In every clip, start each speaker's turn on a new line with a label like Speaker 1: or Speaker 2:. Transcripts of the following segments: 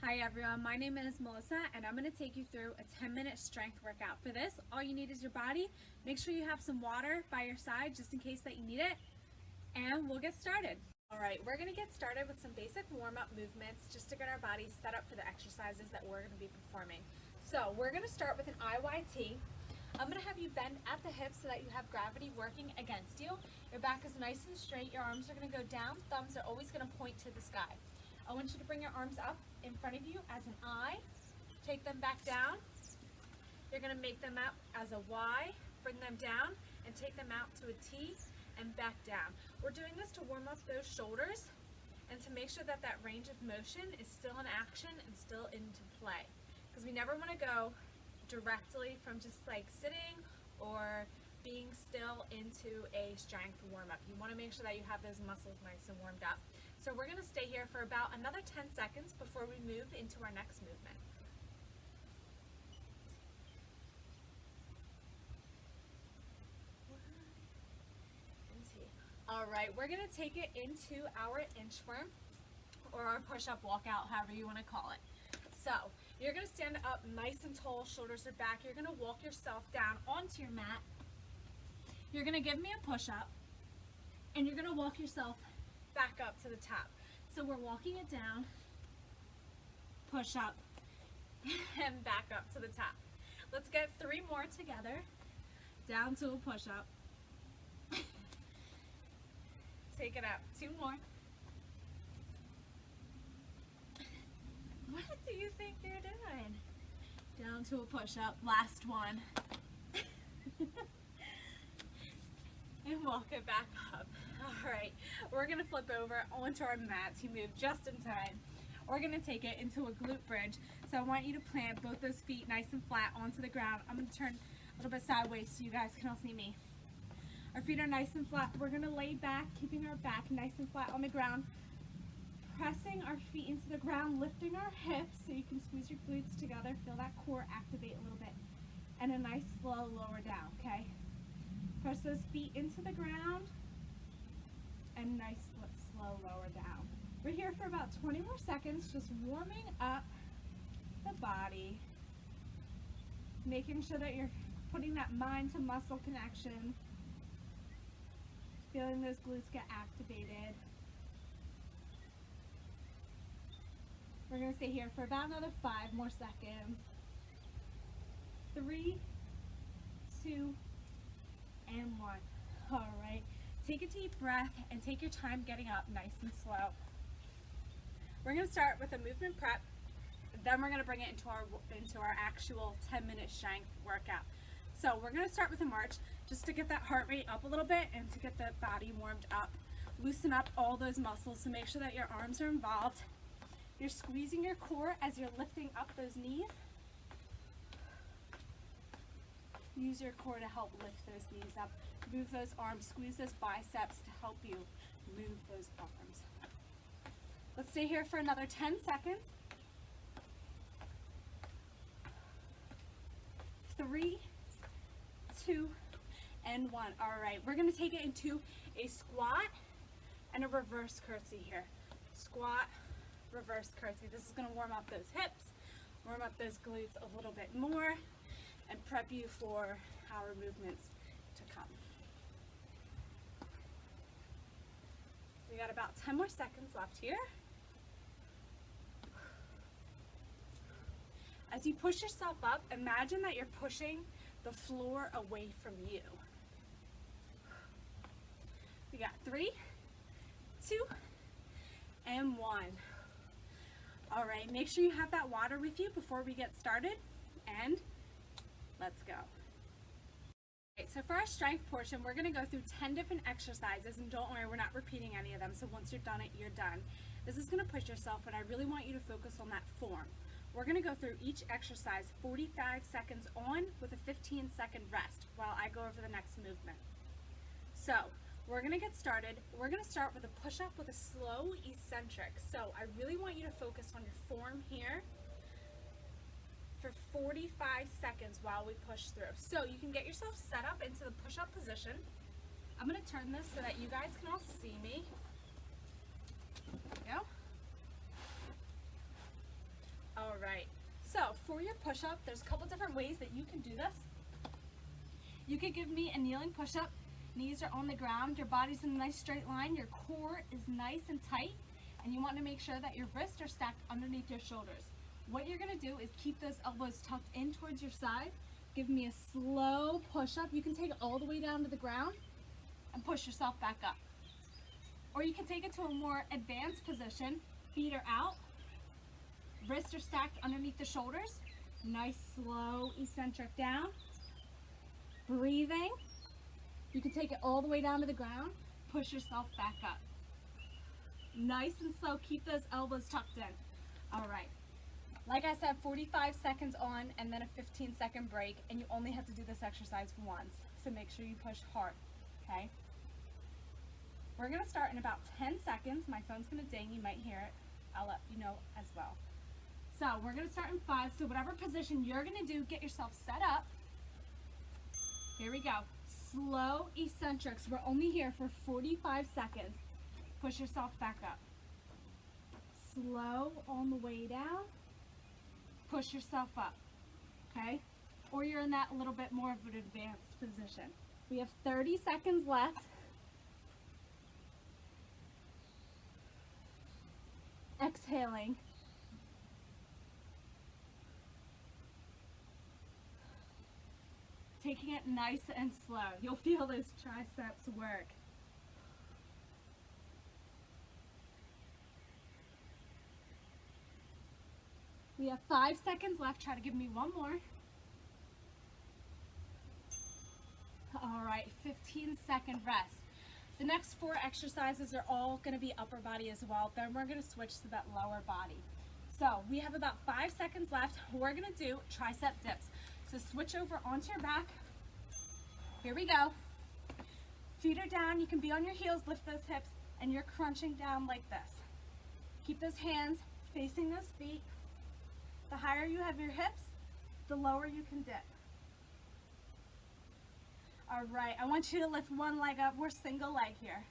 Speaker 1: Hi everyone, my name is Melissa and I'm going to take you through a 10-minute strength workout. For this, all you need is your body. Make sure you have some water by your side just in case that you need it, and we'll get started. Alright, we're going to get started with some basic warm-up movements just to get our bodies set up for the exercises that we're going to be performing. So we're going to start with an IYT. I'm going to have you bend at the hips so that you have gravity working against you. Your back is nice and straight, your arms are going to go down, thumbs are always going to point to the sky. I want you to bring your arms up in front of you as an I, take them back down. You're going to make them up as a Y, bring them down and take them out to a T and back down. We're doing this to warm up those shoulders and to make sure that that range of motion is still in action and still into play. Because we never want to go directly from just like sitting or being still into a strength warm-up. You want to make sure that you have those muscles nice and warmed up. So we're going to stay here for about another 10 seconds before we move into our next movement. All right, we're going to take it into our inchworm or our push-up walkout, however you want to call it. So you're going to stand up nice and tall, shoulders are back. You're going to walk yourself down onto your mat. You're going to give me a push-up and you're going to walk yourself back up to the top. So we're walking it down, push up, and back up to the top. Let's get 3 more together. Down to a push up. Take it up. 2 more. What do you think you're doing? Down to a push up. Last one. And walk it back up. All right, we're gonna flip over onto our mats. You move just in time. We're gonna take it into a glute bridge. So I want you to plant both those feet nice and flat onto the ground. I'm gonna turn a little bit sideways so you guys can all see me. Our feet are nice and flat. We're gonna lay back, keeping our back nice and flat on the ground, pressing our feet into the ground, lifting our hips so you can squeeze your glutes together, feel that core activate a little bit, and a nice slow lower down, okay? Press those feet into the ground and nice slow lower down. We're here for about 20 more seconds, just warming up the body, making sure that you're putting that mind to muscle connection, feeling those glutes get activated. We're going to stay here for about another 5 more seconds. 3, 2, and 1. All right, take a deep breath and take your time getting up nice and slow. We're going to start with a movement prep, then we're going to bring it into our actual 10-minute strength workout. So we're going to start with a march just to get that heart rate up a little bit and to get the body warmed up. Loosen up all those muscles, so make sure that your arms are involved. You're squeezing your core as you're lifting up those knees. Use your core to help lift those knees up. Move those arms, squeeze those biceps to help you move those arms. Let's stay here for another 10 seconds. 3, 2, and 1. All right, we're gonna take it into a squat and a reverse curtsy here. Squat, reverse curtsy. This is gonna warm up those hips, warm up those glutes a little bit more, and prep you for our movements to come. We got about 10 more seconds left here. As you push yourself up, imagine that you're pushing the floor away from you. We got 3, 2, and 1. All right, make sure you have that water with you before we get started, and let's go. Okay, so for our strength portion, we're going to go through 10 different exercises, and don't worry, we're not repeating any of them, so once you're done it, you're done. This is going to push yourself, and I really want you to focus on that form. We're going to go through each exercise 45 seconds on with a 15-second rest while I go over the next movement. So we're going to get started. We're going to start with a push-up with a slow eccentric. So I really want you to focus on your form here for 45 seconds while we push through. So you can get yourself set up into the push-up position. I'm going to turn this so that you guys can all see me. There we go. for your push-up, there's a couple different ways that you can do this. You could give me a kneeling push-up. Knees are on the ground, your body's in a nice straight line, your core is nice and tight, and you want to make sure that your wrists are stacked underneath your shoulders. What you're going to do is keep those elbows tucked in towards your side. Give me a slow push-up. You can take it all the way down to the ground and push yourself back up. Or you can take it to a more advanced position. Feet are out, wrists are stacked underneath the shoulders. Nice, slow, eccentric down. Breathing. You can take it all the way down to the ground. Push yourself back up. Nice and slow. Keep those elbows tucked in. All right. Like I said, 45 seconds on and then a 15-second break, and you only have to do this exercise once. So make sure you push hard, okay? We're gonna start in about 10 seconds. My phone's gonna ding, you might hear it. I'll let you know as well. So we're gonna start in 5. So whatever position you're gonna do, get yourself set up. Here we go. Slow eccentrics. We're only here for 45 seconds. Push yourself back up. Slow on the way down. Push yourself up, okay? Or you're in that little bit more of an advanced position. We have 30 seconds left. Exhaling. Taking it nice and slow. You'll feel those triceps work. We have 5 seconds left. Try to give me one more. All right, 15-second rest. The next 4 exercises are all going to be upper body as well. Then we're going to switch to that lower body. So we have about 5 seconds left. We're going to do tricep dips. So switch over onto your back. Here we go. Feet are down. You can be on your heels, lift those hips, and you're crunching down like this. Keep those hands facing those feet. The higher you have your hips, the lower you can dip. All right, I want you to lift one leg up. We're single leg here.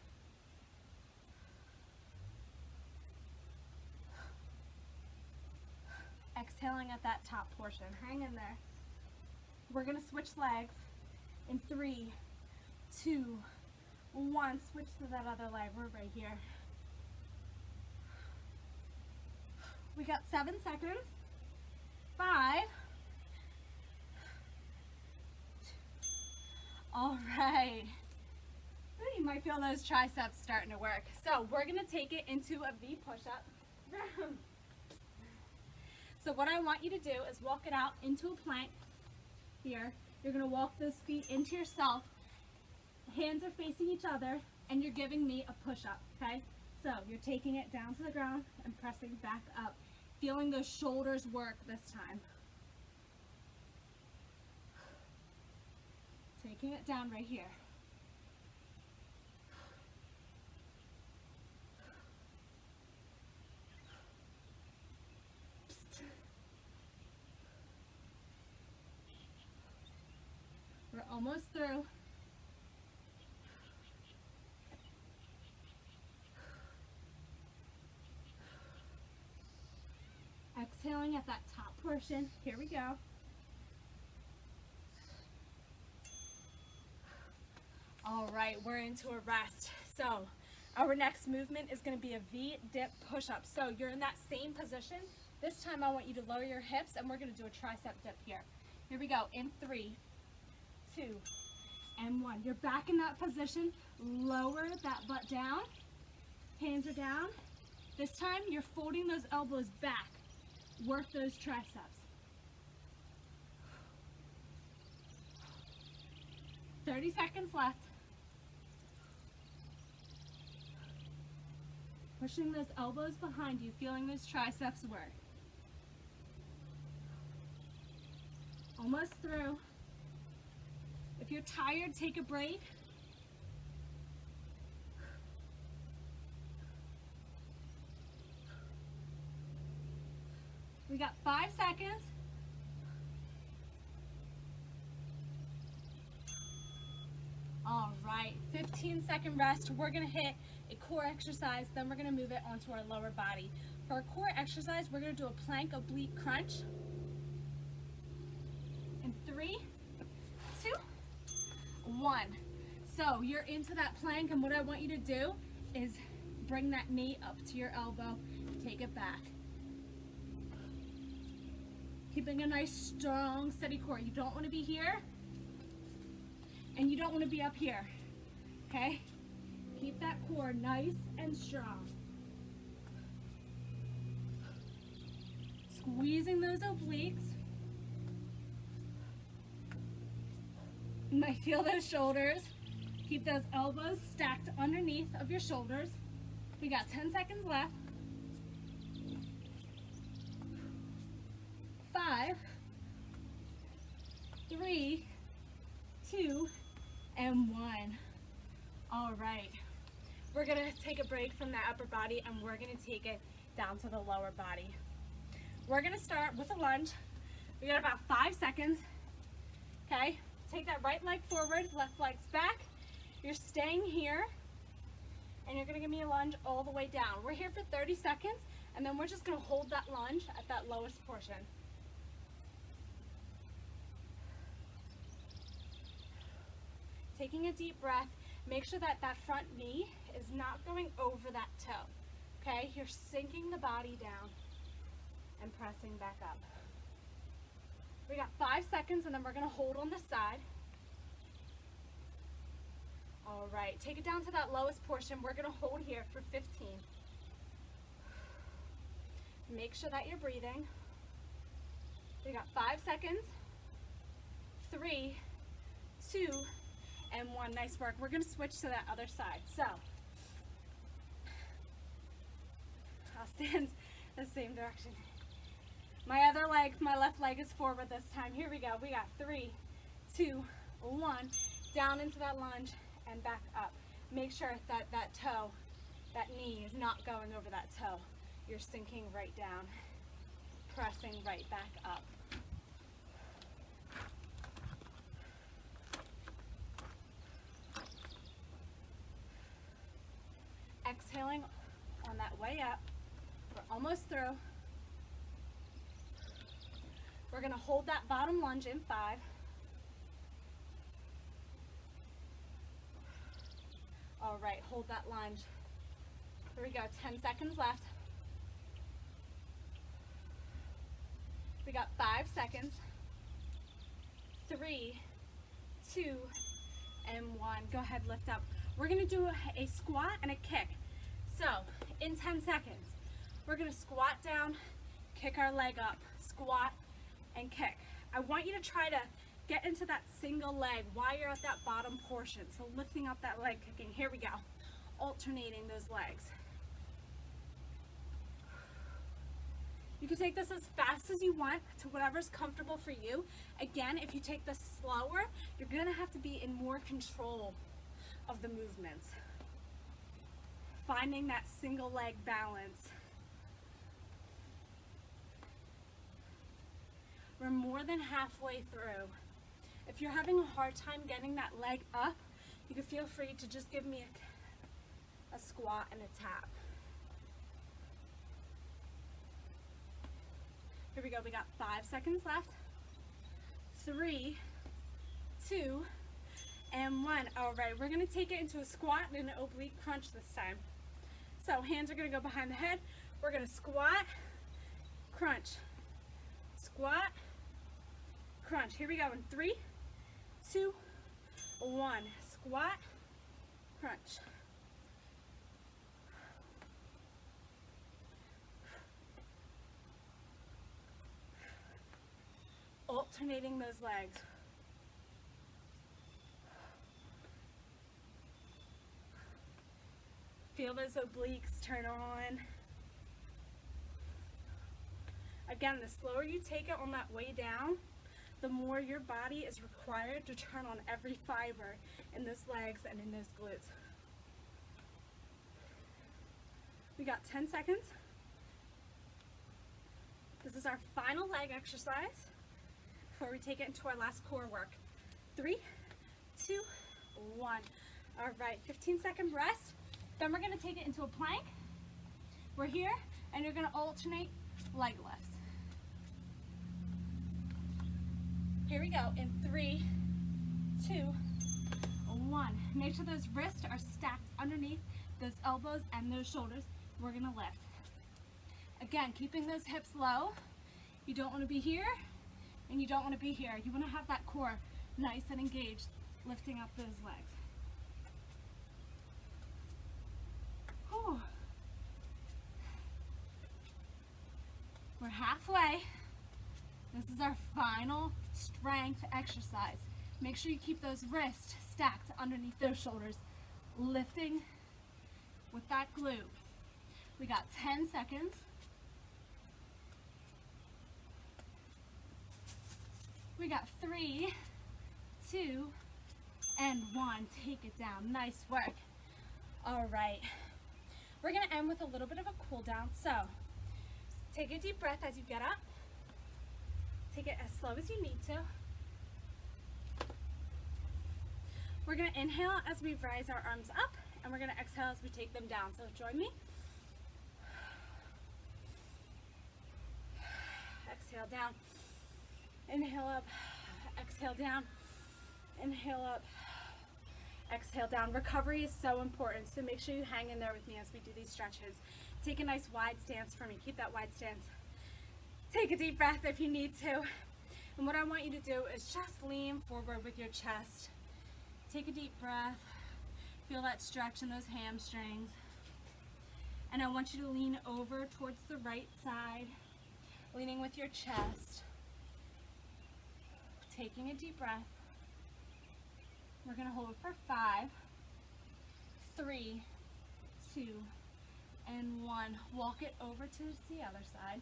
Speaker 1: Exhaling at that top portion. Hang in there. We're gonna switch legs in 3, 2, 1. Switch to that other leg. We're right here. We got 7 seconds. 5. All right. Ooh, you might feel those triceps starting to work. So we're gonna take it into a V push-up. So what I want you to do is walk it out into a plank here. You're gonna walk those feet into yourself. Hands are facing each other, and you're giving me a push-up, okay? So you're taking it down to the ground and pressing back up. Feeling those shoulders work this time. Taking it down right here. We're almost through. Exhaling at that top portion. Here we go. All right, we're into a rest. So our next movement is going to be a V dip push-up. So you're in that same position. This time I want you to lower your hips, and we're going to do a tricep dip here. Here we go. In 3, 2, and 1. You're back in that position. Lower that butt down. Hands are down. This time you're folding those elbows back. Work those triceps. 30 seconds left. Pushing those elbows behind you, feeling those triceps work. Almost through. If you're tired, take a break. We got 5 seconds. All right, 15-second rest. We're gonna hit a core exercise, then we're gonna move it onto our lower body. For our core exercise, we're gonna do a plank oblique crunch. 3, 2, 1. So you're into that plank, and what I want you to do is bring that knee up to your elbow, take it back. Keeping a nice, strong, steady core. You don't want to be here, and you don't want to be up here, okay? Keep that core nice and strong. Squeezing those obliques. You might feel those shoulders. Keep those elbows stacked underneath of your shoulders. We got 10 seconds left. 5, 3, 2, and 1. All right. We're gonna take a break from that upper body, and we're gonna take it down to the lower body. We're gonna start with a lunge. We got about 5 seconds. Okay, take that right leg forward, left leg's back. You're staying here, and you're gonna give me a lunge all the way down. We're here for 30 seconds, and then we're just gonna hold that lunge at that lowest portion. Taking a deep breath, make sure that that front knee is not going over that toe. Okay, you're sinking the body down and pressing back up. We got 5 seconds, and then we're gonna hold on the side. All right, take it down to that lowest portion. We're gonna hold here for 15. Make sure that you're breathing. We got 5 seconds. 3, 2, and 1. Nice work. We're gonna switch to that other side. So, I'll stand the same direction. My other leg, my left leg is forward this time. Here we go. We got 3, 2, 1. Down into that lunge and back up. Make sure that that toe, that knee is not going over that toe. You're sinking right down, pressing right back up. Exhaling on that way up. We're almost through. We're gonna hold that bottom lunge in 5. All right, hold that lunge. Here we go, 10 seconds left. We got 5 seconds. 3, 2, and 1. Go ahead, lift up. We're gonna do a squat and a kick. So, in 10 seconds, we're gonna squat down, kick our leg up, squat, and kick. I want you to try to get into that single leg while you're at that bottom portion. So lifting up that leg, kicking. Here we go. Alternating those legs. You can take this as fast as you want to whatever's comfortable for you. Again, if you take this slower, you're gonna have to be in more control of the movements. Finding that single leg balance. We're more than halfway through. If you're having a hard time getting that leg up, you can feel free to just give me a squat and a tap. Here we go, we got 5 seconds left. 3, 2, and 1. All right, we're gonna take it into a squat and an oblique crunch this time. So hands are gonna go behind the head. We're gonna squat, crunch, squat, crunch. Here we go in 3, 2, 1. Squat, crunch. Alternating those legs. Feel those obliques turn on. Again, the slower you take it on that way down, the more your body is required to turn on every fiber in those legs and in those glutes. We got 10 seconds. This is our final leg exercise before we take it into our last core work. 3, 2, 1. All right, 15-second rest. Then we're gonna take it into a plank. We're here, and you're gonna alternate leg lifts. Here we go. In 3, 2, 1. Make sure those wrists are stacked underneath those elbows and those shoulders. We're gonna lift. Again, keeping those hips low. You don't want to be here and you don't want to be here. You want to have that core nice and engaged, lifting up those legs. Whew. We're halfway. This is our final strength exercise. Make sure you keep those wrists stacked underneath those shoulders, lifting with that glute. We got 10 seconds. We got 3, 2, and 1. Take it down. Nice work. All right. We're going to end with a little bit of a cool down. So take a deep breath as you get up. Take it as slow as you need to. We're going to inhale as we rise our arms up, and we're going to exhale as we take them down. So join me. Exhale down. Inhale up. Exhale down. Inhale up. Exhale down. Recovery is so important, so make sure you hang in there with me as we do these stretches. Take a nice wide stance for me. Keep that wide stance. Take a deep breath if you need to. And what I want you to do is just lean forward with your chest. Take a deep breath. Feel that stretch in those hamstrings. And I want you to lean over towards the right side, leaning with your chest. Taking a deep breath. We're going to hold for 5, 3, 2, and 1. Walk it over to the other side.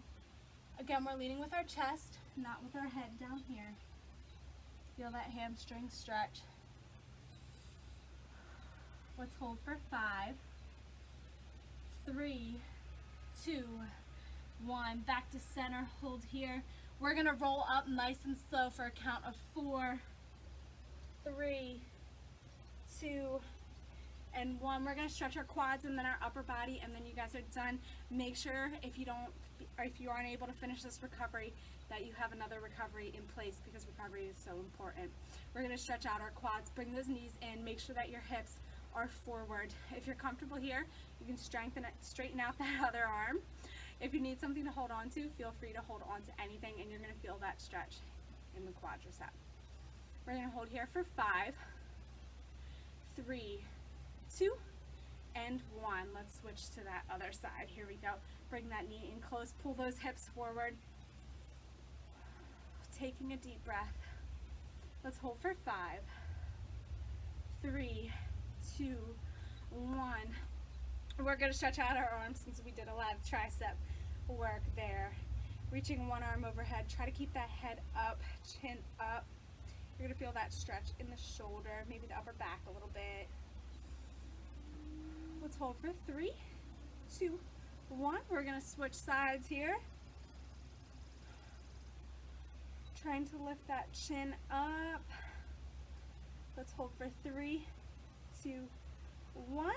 Speaker 1: Again, we're leaning with our chest, not with our head down here. Feel that hamstring stretch. Let's hold for 5, 3, 2, 1. Back to center. Hold here. We're going to roll up nice and slow for a count of 4, 3, 2, and 1. We're going to stretch our quads and then our upper body, and then you guys are done. Make sure if you aren't able to finish this recovery that you have another recovery in place, because recovery is so important. We're going to stretch out our quads. Bring those knees in. Make sure that your hips are forward. If you're comfortable here, you can straighten out that other arm. If you need something to hold on to, feel free to hold on to anything, and you're going to feel that stretch in the quadricep. We're going to hold here for 5, 3, 2, and 1. Let's switch to that other side. Here we go. Bring that knee in close. Pull those hips forward. Taking a deep breath. Let's hold for 5, 3, 2, 1. We're going to stretch out our arms since we did a lot of tricep work there. Reaching one arm overhead. Try to keep that head up, chin up. You're going to feel that stretch in the shoulder, maybe the upper back a little bit. Let's hold for 3, 2, 1. We're going to switch sides here. Trying to lift that chin up. Let's hold for 3, 2, 1.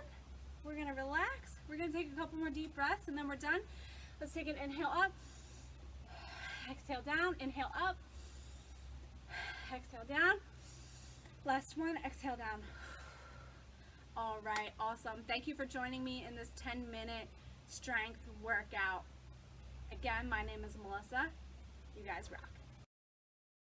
Speaker 1: We're going to relax. We're going to take a couple more deep breaths and then we're done. Let's take an inhale up. Exhale down. Inhale up. Exhale down. Last one. Exhale down. All right. Awesome. Thank you for joining me in this 10-minute strength workout. Again, my name is Melissa. You guys rock.